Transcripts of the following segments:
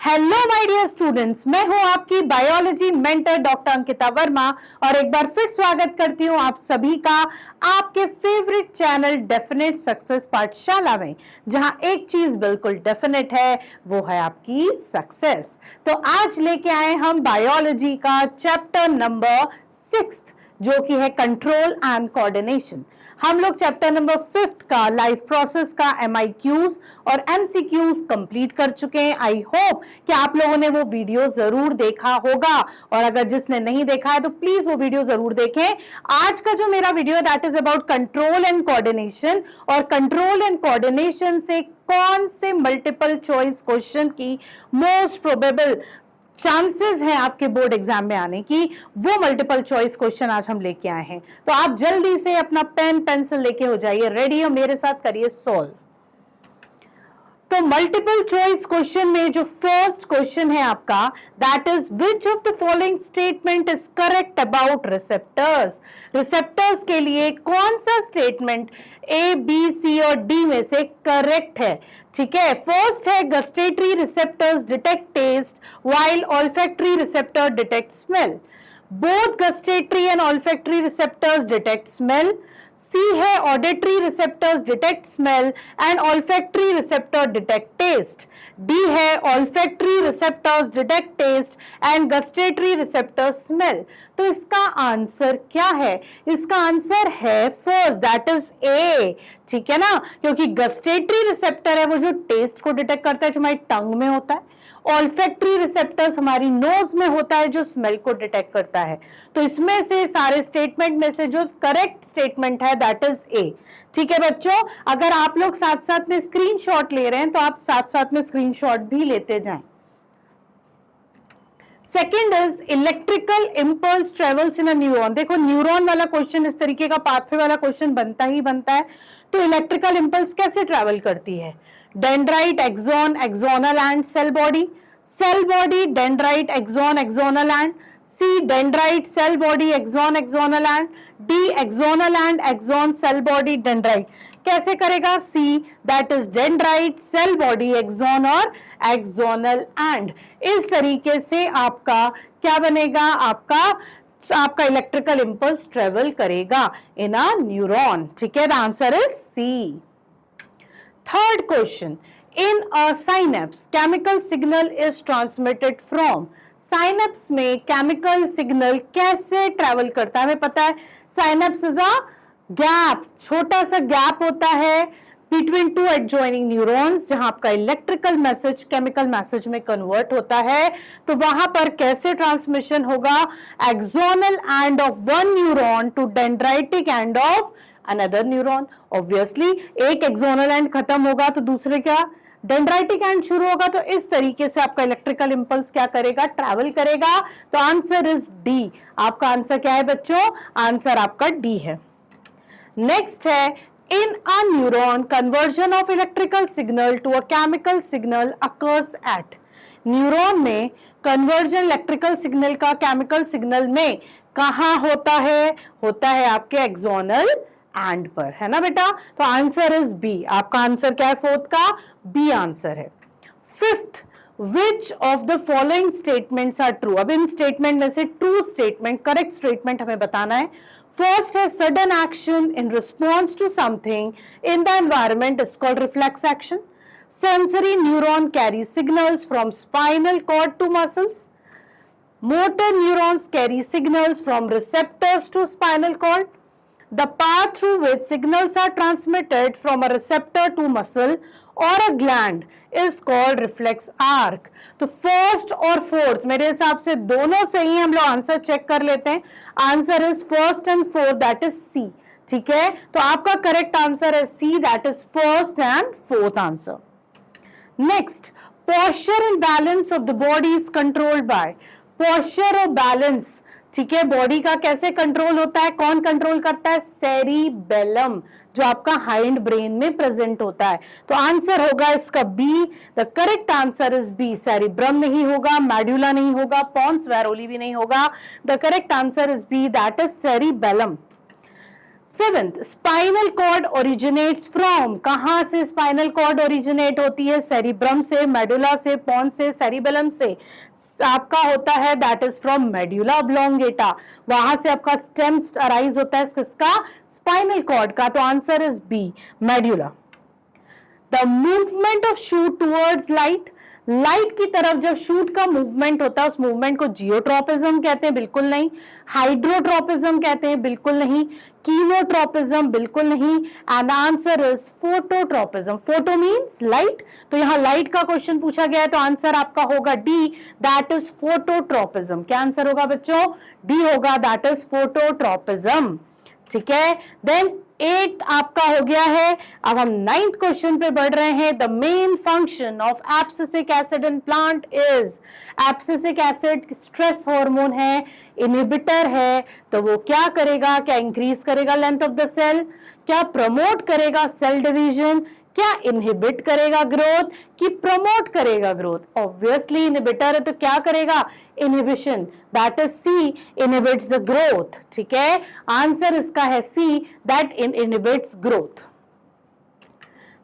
Hello my dear students, मैं हूं आपकी biology mentor doctor Ankita Verma और एक बार फिर स्वागत करती हूं आप सभी का आपके फेवरेट चैनल डेफिनेट सक्सेस पाठशाला में, जहां एक चीज बिल्कुल डेफिनेट है, वो है आपकी सक्सेस। तो आज लेके आए हम बायोलॉजी का चैप्टर नंबर 6 जो कि है कंट्रोल एंड कोऑर्डिनेशन। हम लोग चैप्टर नंबर 5 का लाइफ प्रोसेस का MIQs और MCQs कंप्लीट कर चुके हैं। आई होप कि आप लोगों ने वो वीडियो जरूर देखा होगा, और अगर जिसने नहीं देखा है तो प्लीज वो वीडियो जरूर देखें। आज का जो मेरा video that is about control and coordination, और कंट्रोल एंड कोऑर्डिनेशन से कौन से मल्टीपल चॉइस क्वेश्चन की मोस्ट प्रोबेबल चांसेस है आपके बोर्ड एग्जाम में आने की, वो मल्टीपल चॉइस क्वेश्चन आज हम लेके आए हैं। तो आप जल्दी से अपना पेन पेंसिल लेके हो जाइए रेडी और मेरे साथ करिए सॉल्व। तो मल्टीपल चॉइस क्वेश्चन में जो फर्स्ट क्वेश्चन है आपका, that is which of the following statement is correct about receptors. Receptors के लिए कौन सा स्टेटमेंट A, B, C और D में से करेक्ट है? ठीक है, फर्स्ट है gustatory receptors detect taste while olfactory receptor detect smell. Both gustatory and olfactory receptors detect smell. C है auditory receptors detect smell and olfactory receptor detect taste. D है olfactory receptors detect taste and gustatory receptor smell. तो इसका answer क्या है? इसका answer है first, that is A। ठीक है ना, क्योंकि गस्टेटरी रिसेप्टर है वो जो टेस्ट को डिटेक्ट करता है, जो हमारी टंग में होता है। ऑल्फैक्टरी रिसेप्टर्स हमारी नोज में होता है, जो स्मेल को डिटेक्ट करता है। तो इसमें से सारे स्टेटमेंट में से जो करेक्ट स्टेटमेंट है दैट इज A। ठीक है बच्चों, अगर आप लोग साथ साथ में स्क्रीनशॉट ले रहे हैं तो आप साथ साथ में स्क्रीनशॉट भी लेते जाएं। Second is electrical impulse travels in a neuron. देखो न्यूरॉन वाला क्वेश्चन इस तरीके का पाथवे वाला क्वेश्चन बनता ही बनता है। तो इलेक्ट्रिकल इंपल्स कैसे ट्रेवल करती है? Dendrite, axon, axonal end cell body. Cell body, dendrite, axon, axonal end. C dendrite, cell body, axon, axonal end. D axonal end axon, cell body, dendrite. कैसे करेगा? C that is dendrite, cell body, axon और axonal end. इस तरीके से आपका क्या बनेगा? आपका इलेक्ट्रिकल इंपल्स ट्रेवल करेगा इन अ न्यूरॉन। ठीक है, the answer is C. Third question, in a synapse, chemical signal is transmitted from. Synapse में chemical signal कैसे travel करता है? हमें पता है synapse is a gap, छोटा सा gap होता है between two adjoining neurons, जहां आपका इलेक्ट्रिकल मैसेज केमिकल मैसेज में कन्वर्ट होता है। तो वहां पर कैसे ट्रांसमिशन होगा? Axonal end of one neuron to dendritic end of another neuron. Obviously एक एक्सोनल एंड खत्म होगा तो दूसरे क्या? डेंड्राइटिक एंड शुरू होगा। तो इस तरीके से आपका इलेक्ट्रिकल इंपल्स क्या करेगा? ट्रैवल करेगा। तो आंसर इज डी। आपका आंसर क्या है बच्चों? आंसर आपका डी है। नेक्स्ट है in a neuron conversion of electrical signal to a chemical signal occurs at. Neuron में कन्वर्जन इलेक्ट्रिकल सिग्नल का केमिकल सिग्नल में कहां होता है? होता है आपके एक्सोनल एंड पर, है ना बेटा? तो आंसर इज बी। आपका आंसर क्या है फोर्थ का? बी आंसर है। Fifth, which of the following statements are true. अब इन स्टेटमेंट में से ट्रू स्टेटमेंट, करेक्ट स्टेटमेंट हमें बताना है। फर्स्ट है sudden action in response to something in the environment is called reflex action. Sensory neuron carry signals from spinal cord to muscles. Motor neurons carry signals from receptors to spinal cord. The path through which signals are transmitted from a receptor to muscle or a gland is called reflex arc. तो first और fourth मेरे हिसाब से दोनों सही है। हम लोग आंसर चेक कर लेते हैं। Answer is first and fourth, that is C. ठीक है, तो आपका करेक्ट आंसर है C, that is first and fourth answer. Next, posture and balance of the body is controlled by. Posture और बैलेंस, ठीक है, बॉडी का कैसे कंट्रोल होता है? कौन कंट्रोल करता है? सेरिबेलम, जो आपका हाइंड ब्रेन में प्रेजेंट होता है। तो आंसर होगा इसका B. The correct answer is B. Cerebrum नहीं होगा, मेडुला नहीं होगा, पॉन्स वैरोली भी नहीं होगा। The correct answer is B, that is cerebellum. Seventh, spinal cord originates from, कहां से स्पाइनल कॉर्ड ओरिजिनेट होती है? सेरिब्रम से, मेडुला से, पोन्स से, सेरिबेलम से आपका होता है, that is from medulla oblongata, वहां से आपका स्टेम अराइज होता है किसका? स्पाइनल कॉर्ड का, तो answer is B, medulla. The movement of shoot towards light, light की तरफ जब शूट का मूवमेंट होता है उस मूवमेंट को जियोट्रोपिज्म कहते हैं, बिल्कुल नहीं। हाइड्रोट्रोपिज्म कहते हैं, बिल्कुल नहीं। कीमोट्रोपिज्म, बिल्कुल नहीं। And answer is phototropism. Photo means light, तो यहां लाइट का क्वेश्चन पूछा गया है, तो आंसर आपका होगा डी, दैट इज फोटोट्रोपिज्म। क्या आंसर होगा बच्चों? डी होगा, दैट इज फोटोट्रोपिज्म। ठीक है, देन 8 आपका हो गया है। अब हम 9th क्वेश्चन पे बढ़ रहे हैं। The main function of abscisic acid in plant is, abscisic acid stress hormone है, इनहिबिटर है, तो वो क्या करेगा? क्या इंक्रीज करेगा लेंथ ऑफ द सेल? क्या प्रमोट करेगा सेल डिवीजन? क्या इनहिबिट करेगा ग्रोथ कि प्रमोट करेगा ग्रोथ? ऑब्वियसली इनहिबिटर है तो क्या करेगा? Inhibition, that is C, inhibits the growth. ठीक है, आंसर इसका है C, that inhibits growth.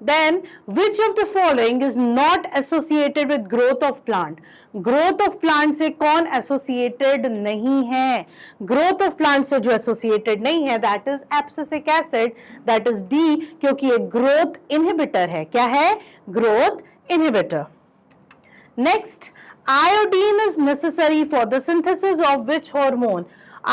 Then which of the following is not associated with growth of plant? Growth of plant से कौन एसोसिएटेड नहीं है? ग्रोथ ऑफ प्लांट से जो एसोसिएटेड नहीं है that is abscisic acid, that is D, क्योंकि ये ग्रोथ इनहिबिटर है। क्या है? Growth inhibitor. Next, iodine is necessary for the synthesis of which hormone?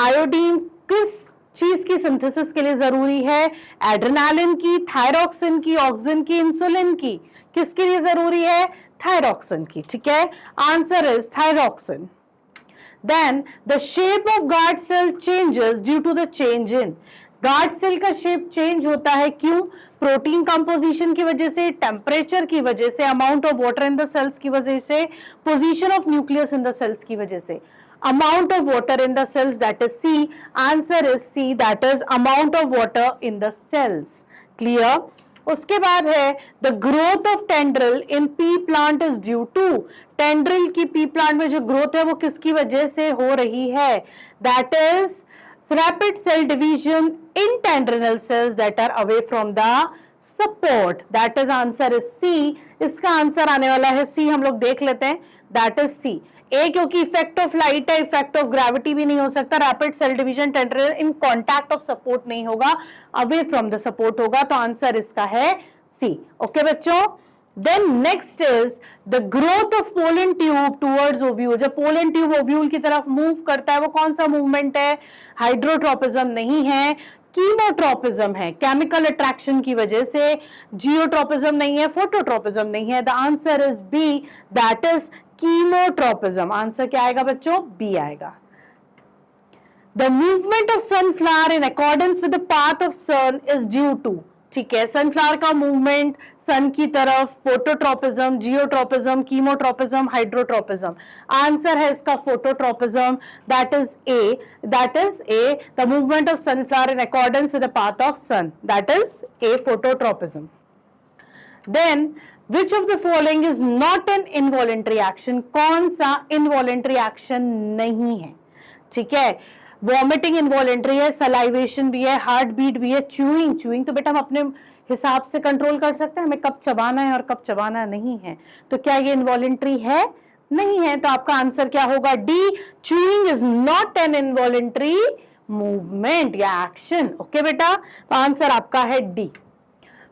Iodine किस चीज की सिंथेसिस के लिए जरूरी है? एड्रेनालिन की, थायरॉक्सिन की, ऑक्सिन की, इंसुलिन की, किसके लिए जरूरी है? थायरॉक्सिन की। ठीक है, answer is thyroxine. Then the shape of guard cell changes due to the change in, guard cell का शेप चेंज होता है क्यों? प्रोटीन कंपोजिशन की वजह से, टेम्परेचर की वजह से, amount of water in the cells की वजह से, position of nucleus in the cells की वजह से। amount of water in the cells, that is C, answer is C, that is amount of water in the cells. Clear? उसके बाद है the growth of tendril in pea plant is due to, tendril की pea plant में जो growth है वो किसकी वजह से हो रही है? That is rapid cell division in tendrinal cells that are away from the support, that is answer is C. इसका आंसर आने वाला है C, हम लोग देख लेते हैं, that is C. ए क्योंकि इफेक्ट ऑफ लाइट है, इफेक्ट ऑफ ग्रेविटी भी नहीं हो सकता, rapid cell division tendril in contact of support नहीं होगा, अवे फ्रॉम द सपोर्ट होगा, तो आंसर इसका है सी। ओके बच्चों, then next is the growth of pollen tube towards ovule. जब पोलन ट्यूब ओव्यूल की तरफ मूव करता है वो कौन सा मूवमेंट है? हाइड्रोट्रोपिज्म नहीं है, कीमोट्रोपिज्म है, केमिकल अट्रैक्शन की वजह से। जियोट्रोपिज्म नहीं है, फोटोट्रोपिज्म नहीं है, the answer is B, that is chemotropism. Answer क्या आएगा बच्चों? बी आएगा। The movement of sunflower in accordance with the path of sun is due to, ठीक है, सनफ्लावर का मूवमेंट सन की तरफ, phototropism, geotropism, chemotropism, hydrotropism. Answer है इसका phototropism, that is A, that is A, the movement of sunflower in accordance with the path of sun, that is A, phototropism. Then Which of the following is not an involuntary action? कौन सा involuntary action नहीं है? ठीक है, vomiting involuntary है, salivation भी है, heart beat भी है, च्यूइंग तो बेटा हम अपने हिसाब से कंट्रोल कर सकते हैं, हमें कब चबाना है और कब चबाना नहीं है। तो क्या ये इनवॉलेंट्री है? नहीं है, तो आपका आंसर क्या होगा? D, chewing is not an involuntary movement या एक्शन। ओके बेटा, तो आंसर आपका है डी।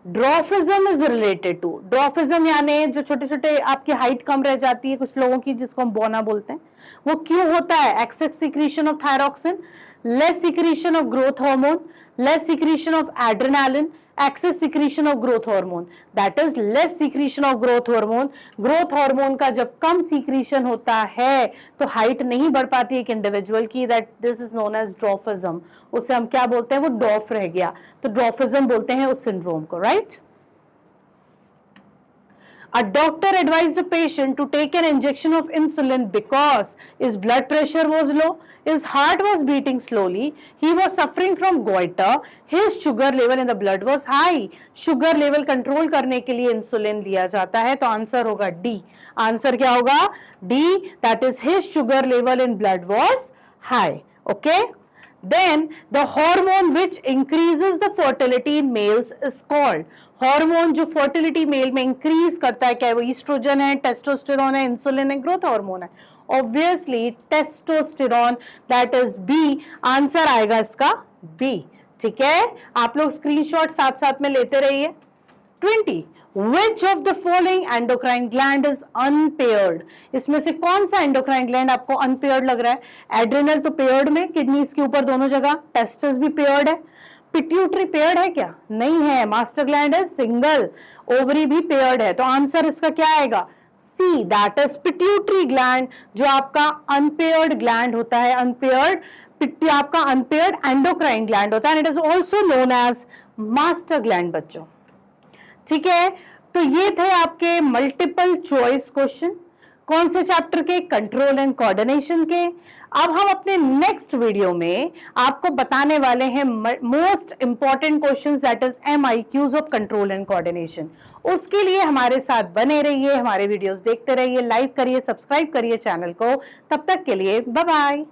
ड्रॉफिज्म इज रिलेटेड टू, ड्रॉफिज्म यानी जो छोटे छोटे आपकी हाइट कम रह जाती है कुछ लोगों की, जिसको हम बोना बोलते हैं, वो क्यों होता है? Excess secretion of thyroxine, less secretion of growth hormone, less secretion of adrenaline, excess secretion of growth hormone, that is less secretion of growth hormone. Growth hormone का जब कम सिक्रीशन होता है तो हाइट नहीं बढ़ पाती एक इंडिविजुअल की, that this is known as tropism. उसे हम क्या बोलते हैं? वो डॉफ रह गया, तो ड्रॉफिज्म बोलते हैं उस सिंड्रोम को, right? A doctor advised the patient to take an injection of insulin because his blood pressure was low, his heart was beating slowly, he was suffering from goiter, his sugar level in the blood was high. Sugar level control करने के लिए insulin लिया जाता है, तो answer होगा D. Answer क्या होगा? D, that is his sugar level in blood was high. Okay? Then the hormone which increases the fertility in males is called, hormone जो फर्टिलिटी मेल में इंक्रीज करता है, क्या वो ईस्ट्रोजन है, टेस्टोस्टेरोन है, इंसुलिन है, ग्रोथ हार्मोन है? Obviously testosterone, that is B, answer आएगा इसका बी। ठीक है, आप लोग स्क्रीनशॉट साथ साथ में लेते रहिए। 20, Which of the following endocrine gland is unpaired? इसमें से कौन सा एंडोक्राइन ग्लैंड आपको अनपेयर्ड लग रहा है? एड्रिनल तो पेयर्ड में, किडनीज के ऊपर दोनों जगह, टेस्टिस भी पेयर्ड है, पिट्यूटरी पेयर्ड है क्या? नहीं है, मास्टर ग्लैंड है सिंगल, ओवरी भी पेयर्ड है, तो आंसर इसका क्या आएगा? सी, दैट इज पिट्यूटरी ग्लैंड, जो आपका अनपेयर्ड ग्लैंड होता है, अनपेयर्ड आपका अनपेयर्ड एंडोक्राइन ग्लैंड होता है, it is also known as master gland बच्चों। ठीक है, तो ये थे आपके मल्टीपल चॉइस क्वेश्चन, कौन से चैप्टर के? कंट्रोल एंड कोऑर्डिनेशन के। अब हम अपने नेक्स्ट वीडियो में आपको बताने वाले हैं most important questions, that is MIQs of control and coordination. उसके लिए हमारे साथ बने रहिए, हमारे वीडियोस देखते रहिए, लाइक करिए, सब्सक्राइब करिए चैनल को। तब तक के लिए बाय बाय।